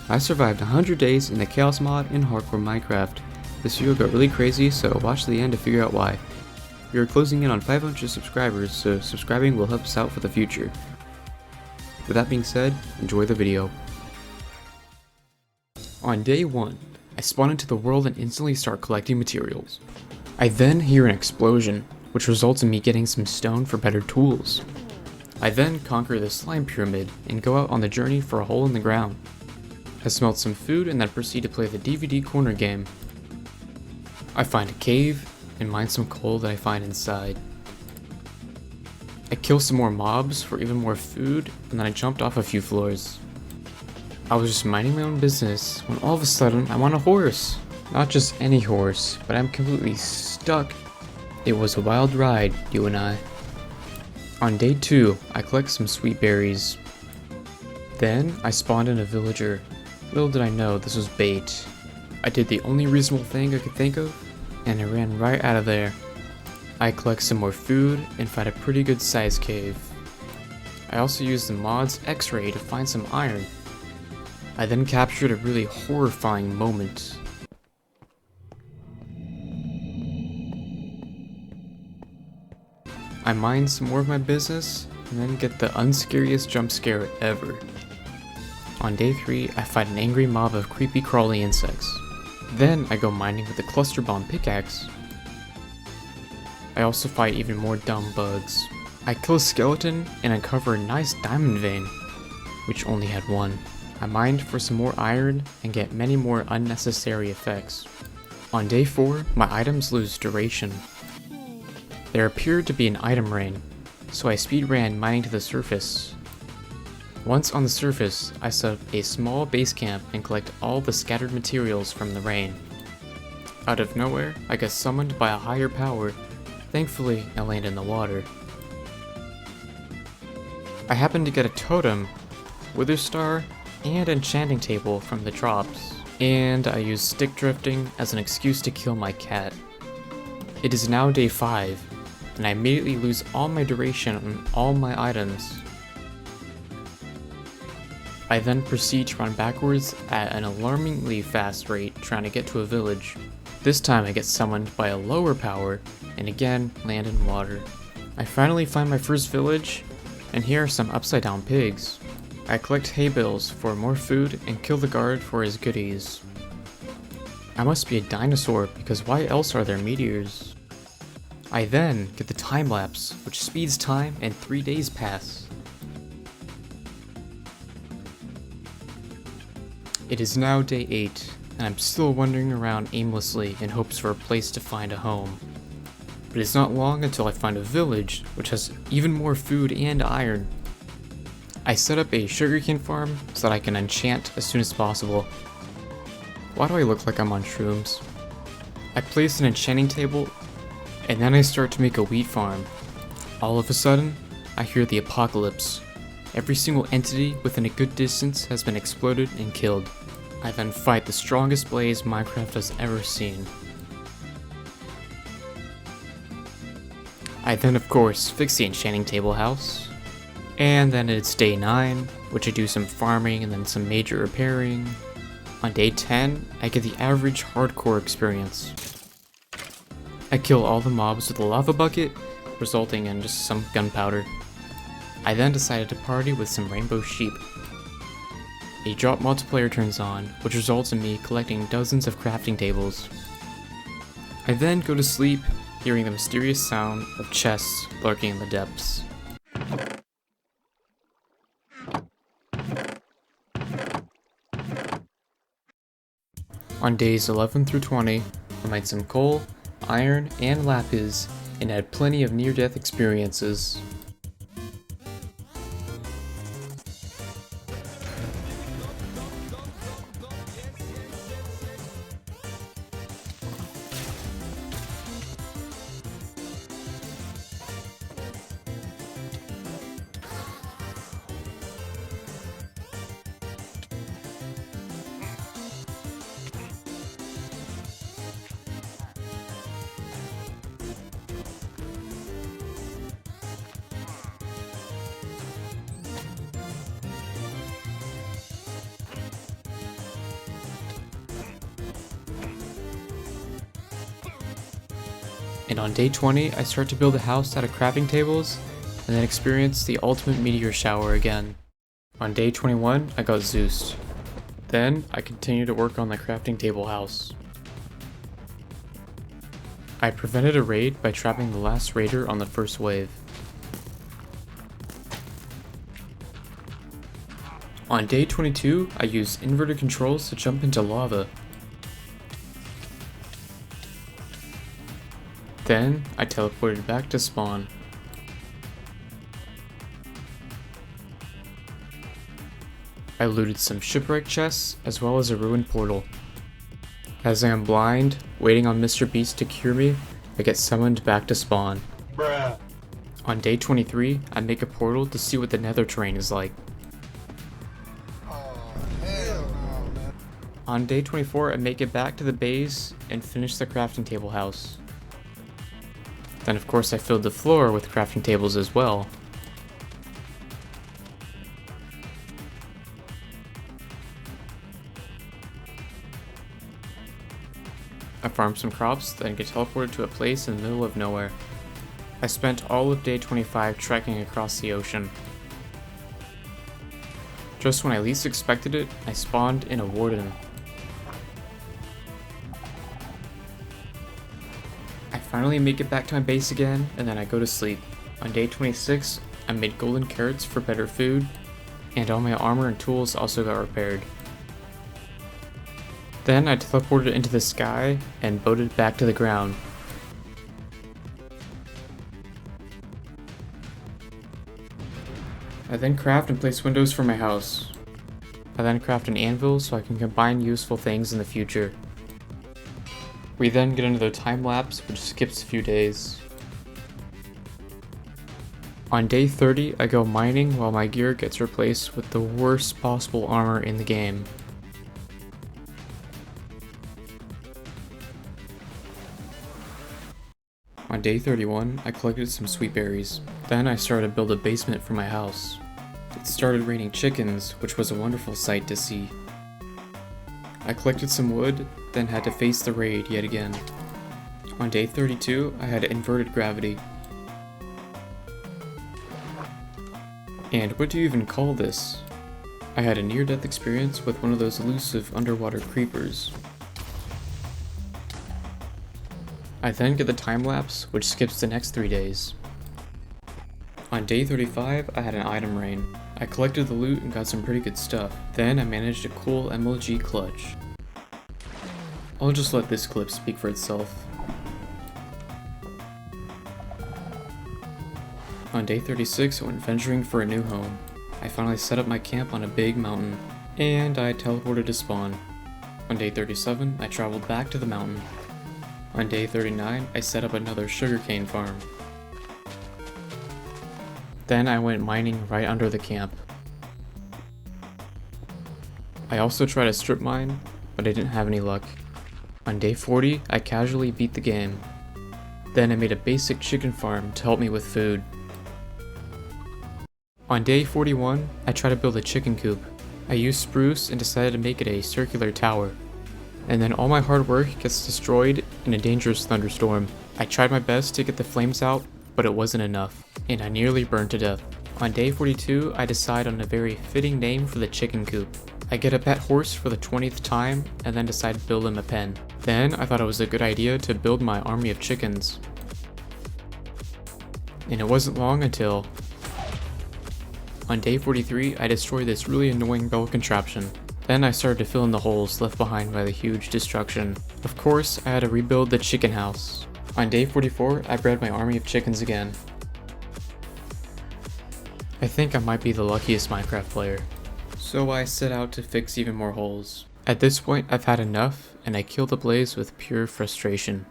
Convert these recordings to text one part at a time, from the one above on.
I survived 100 days in the Chaos mod in Hardcore Minecraft. This video got really crazy, so watch to the end to figure out why. We are closing in on 500 subscribers, so subscribing will help us out for the future. With that being said, enjoy the video. On day 1, I spawn into the world and instantly start collecting materials. I then hear an explosion, which results in me getting some stone for better tools. I then conquer the slime pyramid and go out on the journey for a hole in the ground. I smelt some food and then proceed to play the DVD corner game. I find a cave and mine some coal that I find inside. I kill some more mobs for even more food, and then I jumped off a few floors. I was just minding my own business when all of a sudden I'm on a horse. Not just any horse, but I'm completely stuck. It was a wild ride, you and I. On day 2, I collect some sweet berries. Then I spawned in a villager. Little did I know this was bait. I did the only reasonable thing I could think of, and I ran right out of there. I collect some more food and find a pretty good sized cave. I also used the mod's X-ray to find some iron. I then captured a really horrifying moment. I mine some more of my business, and then get the unscariest jump scare ever. On day 3, I fight an angry mob of creepy crawly insects. Then I go mining with a cluster bomb pickaxe. I also fight even more dumb bugs. I kill a skeleton and uncover a nice diamond vein, which only had one. I mined for some more iron and get many more unnecessary effects. On day 4, my items lose duration. There appeared to be an item rain, so I speed ran mining to the surface. Once on the surface, I set up a small base camp and collect all the scattered materials from the rain. Out of nowhere, I get summoned by a higher power. Thankfully, I land in the water. I happened to get a totem, wither star, and enchanting table from the drops, and I used stick drifting as an excuse to kill my cat. It is now day 5, and I immediately lose all my duration on all my items. I then proceed to run backwards at an alarmingly fast rate trying to get to a village. This time I get summoned by a lower power and again land in water. I finally find my first village, and here are some upside down pigs. I collect hay bales for more food and kill the guard for his goodies. I must be a dinosaur because why else are there meteors? I then get the time lapse, which speeds time and 3 days pass. It is now day 8, and I'm still wandering around aimlessly in hopes for a place to find a home. But it's not long until I find a village, which has even more food and iron. I set up a sugarcane farm so that I can enchant as soon as possible. Why do I look like I'm on shrooms? I place an enchanting table, and then I start to make a wheat farm. All of a sudden, I hear the apocalypse. Every single entity within a good distance has been exploded and killed. I then fight the strongest blaze Minecraft has ever seen. I then of course fix the enchanting table house. And then it's day 9, which I do some farming and then some major repairing. On day 10, I get the average hardcore experience. I kill all the mobs with a lava bucket, resulting in just some gunpowder. I then decided to party with some rainbow sheep. A drop multiplayer turns on, which results in me collecting dozens of crafting tables. I then go to sleep, hearing the mysterious sound of chests lurking in the depths. On days 11 through 20, I mined some coal, iron, and lapis, and had plenty of near-death experiences. And on day 20, I start to build a house out of crafting tables, and then experience the ultimate meteor shower again. On day 21, I got Zeused. Then, I continued to work on the crafting table house. I prevented a raid by trapping the last raider on the first wave. On day 22, I used inverted controls to jump into lava. Then, I teleported back to spawn. I looted some shipwreck chests, as well as a ruined portal. As I am blind, waiting on Mr. Beast to cure me, I get summoned back to spawn. Bruh. On day 23, I make a portal to see what the nether terrain is like. On day 24, I make it back to the base and finish the crafting table house. Then of course I filled the floor with crafting tables as well. I farmed some crops, then get teleported to a place in the middle of nowhere. I spent all of day 25 trekking across the ocean. Just when I least expected it, I spawned in a warden. I finally make it back to my base again, and then I go to sleep. On day 26, I made golden carrots for better food, and all my armor and tools also got repaired. Then I teleported into the sky and boated back to the ground. I then craft and place windows for my house. I then craft an anvil so I can combine useful things in the future. We then get into the time lapse, which skips a few days. On day 30, I go mining while my gear gets replaced with the worst possible armor in the game. On day 31, I collected some sweet berries. Then I started to build a basement for my house. It started raining chickens, which was a wonderful sight to see. I collected some wood, then had to face the raid yet again. On day 32, I had inverted gravity. And what do you even call this? I had a near-death experience with one of those elusive underwater creepers. I then get the time lapse, which skips the next 3 days. On day 35, I had an item rain. I collected the loot and got some pretty good stuff. Then I managed a cool MLG clutch. I'll just let this clip speak for itself. On day 36, I went venturing for a new home. I finally set up my camp on a big mountain, and I teleported to spawn. On day 37, I traveled back to the mountain. On day 39, I set up another sugarcane farm. Then I went mining right under the camp. I also tried a strip mine, but I didn't have any luck. On day 40, I casually beat the game. Then I made a basic chicken farm to help me with food. On day 41, I tried to build a chicken coop. I used spruce and decided to make it a circular tower. And then all my hard work gets destroyed in a dangerous thunderstorm. I tried my best to get the flames out, but it wasn't enough, and I nearly burned to death. On day 42, I decide on a very fitting name for the chicken coop. I get a pet horse for the 20th time, and then decide to build him a pen. Then I thought it was a good idea to build my army of chickens. And it wasn't long until... On day 43, I destroyed this really annoying bell contraption. Then I started to fill in the holes left behind by the huge destruction. Of course, I had to rebuild the chicken house. On day 44, I bred my army of chickens again. I think I might be the luckiest Minecraft player. So I set out to fix even more holes. At this point, I've had enough, and I kill the blaze with pure frustration.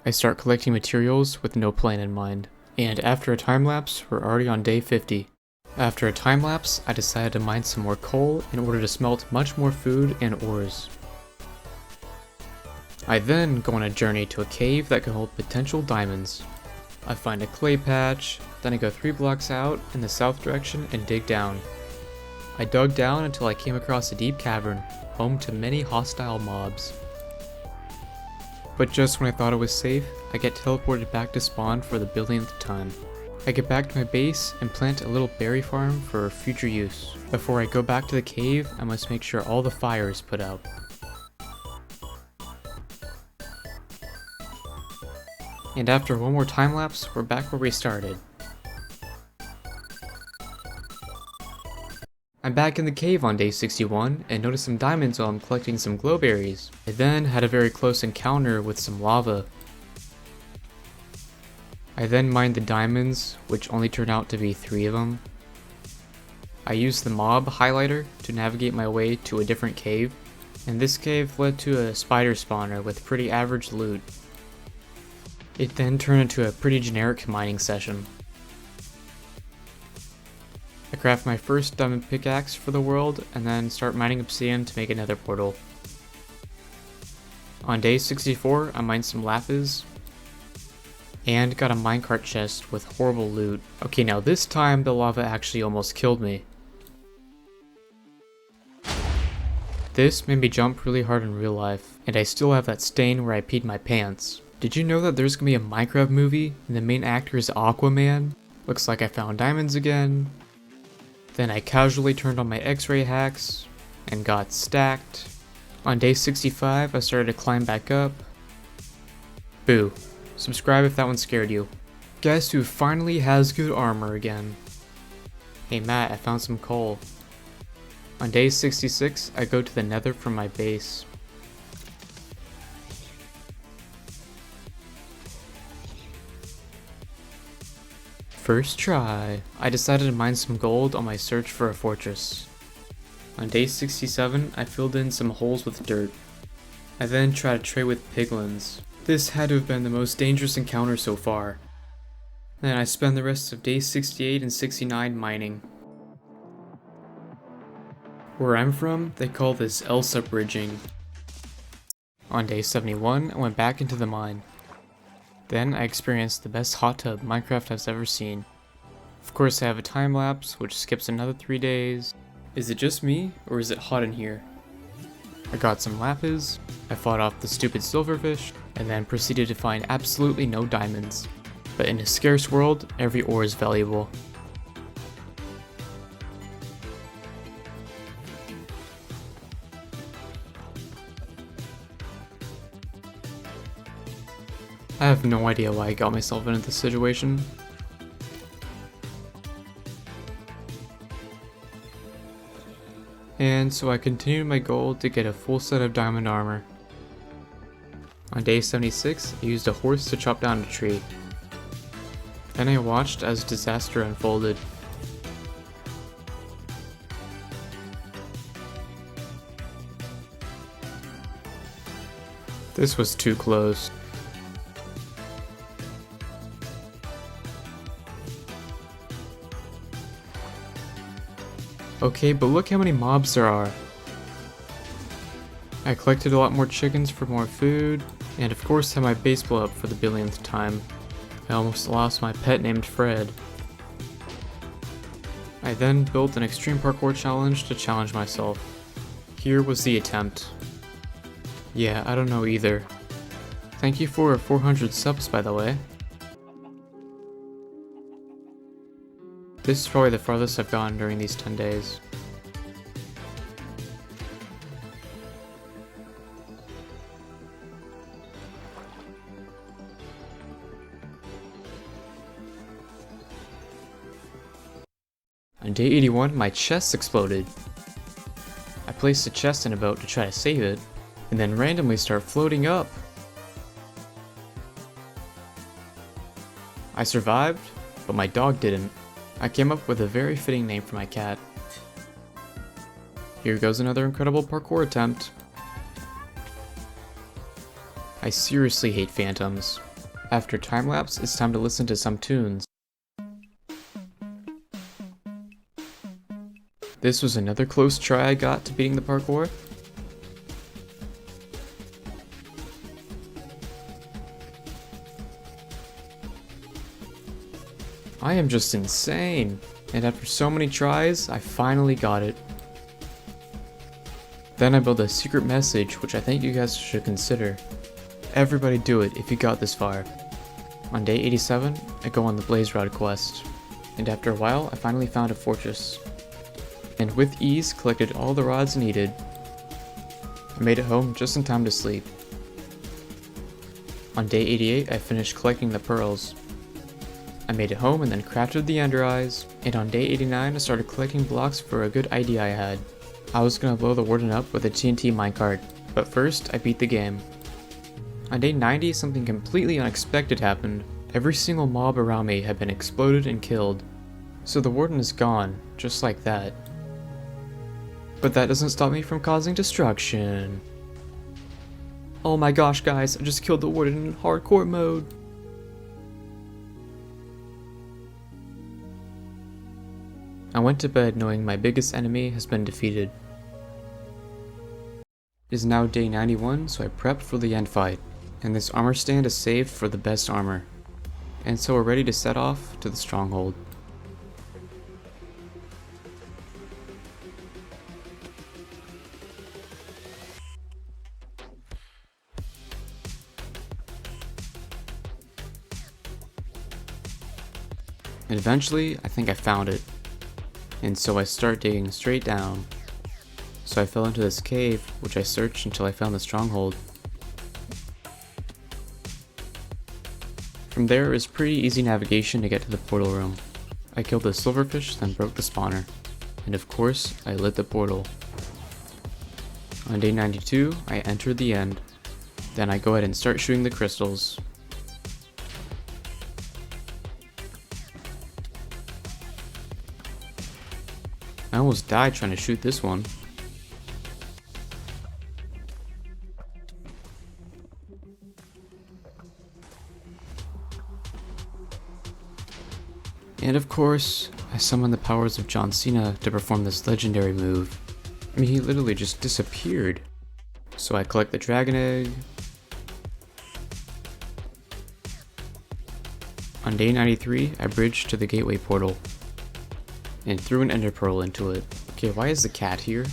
I start collecting materials with no plan in mind. And after a time lapse, we're already on day 50. After a time lapse, I decided to mine some more coal in order to smelt much more food and ores. I then go on a journey to a cave that can hold potential diamonds. I find a clay patch, then I go 3 blocks out in the south direction and dig down. I dug down until I came across a deep cavern. home to many hostile mobs. But just when I thought it was safe, I get teleported back to spawn for the billionth time. I get back to my base and plant a little berry farm for future use. Before I go back to the cave, I must make sure all the fire is put out. And after one more time lapse, we're back where we started. I'm back in the cave on day 61 and noticed some diamonds while I'm collecting some glow berries. I then had a very close encounter with some lava. I then mined the diamonds, which only turned out to be 3 of them. I used the mob highlighter to navigate my way to a different cave, and this cave led to a spider spawner with pretty average loot. It then turned into a pretty generic mining session. I craft my first diamond pickaxe for the world, and then start mining obsidian to make another portal. On day 64, I mined some lapis, and got a minecart chest with horrible loot. Okay, now this time the lava actually almost killed me. This made me jump really hard in real life, and I still have that stain where I peed my pants. Did you know that there's gonna be a Minecraft movie, and the main actor is Aquaman? Looks like I found diamonds again. Then I casually turned on my X-ray hacks, and got stacked. On day 65, I started to climb back up. Boo. Subscribe if that one scared you. Guess who finally has good armor again? Hey Matt, I found some coal. On day 66, I go to the nether from my base. First try, I decided to mine some gold on my search for a fortress. On day 67, I filled in some holes with dirt. I then tried to trade with piglins. This had to have been the most dangerous encounter so far. Then I spend the rest of day 68 and 69 mining. Where I'm from, they call this Elsa bridging. On day 71, I went back into the mine. Then I experienced the best hot tub Minecraft has ever seen. Of course I have a time lapse, which skips another 3 days. Is it just me, or is it hot in here? I got some lapis, I fought off the stupid silverfish, and then proceeded to find absolutely no diamonds. But in a scarce world, every ore is valuable. I have no idea why I got myself into this situation. And so I continued my goal to get a full set of diamond armor. On day 76, I used a horse to chop down a tree. Then I watched as disaster unfolded. This was too close. Okay, but look how many mobs there are. I collected a lot more chickens for more food, and of course had my base blow up for the billionth time. I almost lost my pet named Fred. I then built an extreme parkour challenge to challenge myself. Here was the attempt. Yeah, I don't know either. Thank you for 400 subs, by the way. This is probably the farthest I've gone during these 10 days. On day 81, my chest exploded. I placed the chest in a boat to try to save it, and then randomly start floating up. I survived, but my dog didn't. I came up with a very fitting name for my cat. Here goes another incredible parkour attempt. I seriously hate phantoms. After time lapse, it's time to listen to some tunes. This was another close try I got to beating the parkour. I am just insane, and after so many tries, I finally got it. Then I build a secret message, which I think you guys should consider. Everybody do it if you got this far. On day 87, I go on the Blaze Rod quest, and after a while I finally found a fortress, and with ease collected all the rods needed. I made it home just in time to sleep. On day 88, I finished collecting the pearls. I made it home and then crafted the Ender Eyes, and on day 89 I started collecting blocks for a good idea I had. I was gonna blow the warden up with a TNT minecart, but first I beat the game. On day 90, something completely unexpected happened. Every single mob around me had been exploded and killed, so the warden is gone, just like that. But that doesn't stop me from causing destruction. Oh my gosh guys, I just killed the warden in hardcore mode. I went to bed knowing my biggest enemy has been defeated. It is now day 91, so I prepped for the end fight, and this armor stand is saved for the best armor. And so we're ready to set off to the stronghold. And eventually, I think I found it. And so I start digging straight down. So I fell into this cave, which I searched until I found the stronghold. From there, it was pretty easy navigation to get to the portal room. I killed the silverfish, then broke the spawner. And of course, I lit the portal. On day 92, I entered the end. Then I go ahead and start shooting the crystals. I almost died trying to shoot this one. And of course, I summoned the powers of John Cena to perform this legendary move. I mean, he literally just disappeared. So I collect the dragon egg. On day 93, I bridged to the gateway portal and threw an ender pearl into it. Okay, why is the cat here?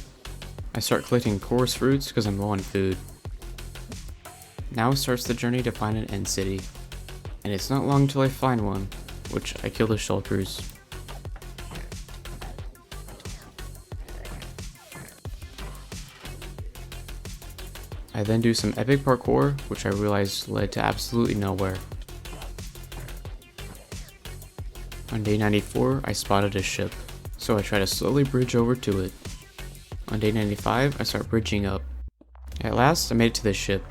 I start collecting coarse fruits because I'm low on food. Now starts the journey to find an end city. And it's not long till I find one, which I kill the shulkers. I then do some epic parkour, which I realized led to absolutely nowhere. On day 94, I spotted a ship, so I try to slowly bridge over to it. On day 95, I start bridging up. At last, I made it to the ship.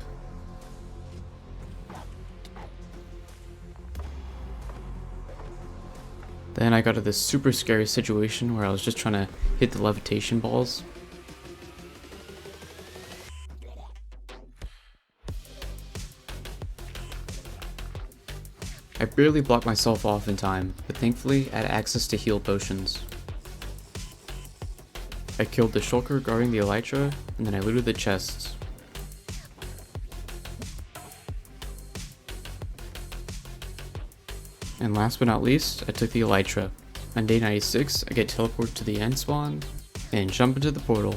Then I got to this super scary situation where I was just trying to hit the levitation balls. I barely blocked myself off in time, but thankfully I had access to heal potions. I killed the shulker guarding the elytra, and then I looted the chests. And last but not least, I took the elytra. On day 96, I get teleported to the end spawn, and jump into the portal.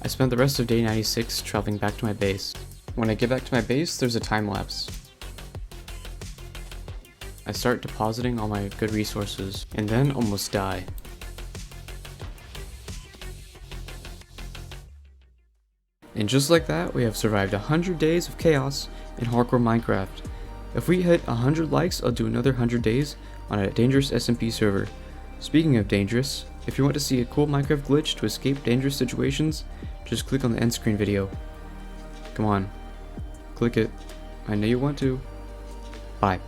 I spent the rest of day 96 traveling back to my base. When I get back to my base, there's a time lapse. I start depositing all my good resources, and then almost die. And just like that, we have survived 100 days of chaos in hardcore Minecraft. If we hit 100 likes, I'll do another 100 days on a dangerous SMP server. Speaking of dangerous, if you want to see a cool Minecraft glitch to escape dangerous situations, just click on the end screen video. Come on, click it. I know you want to. Bye.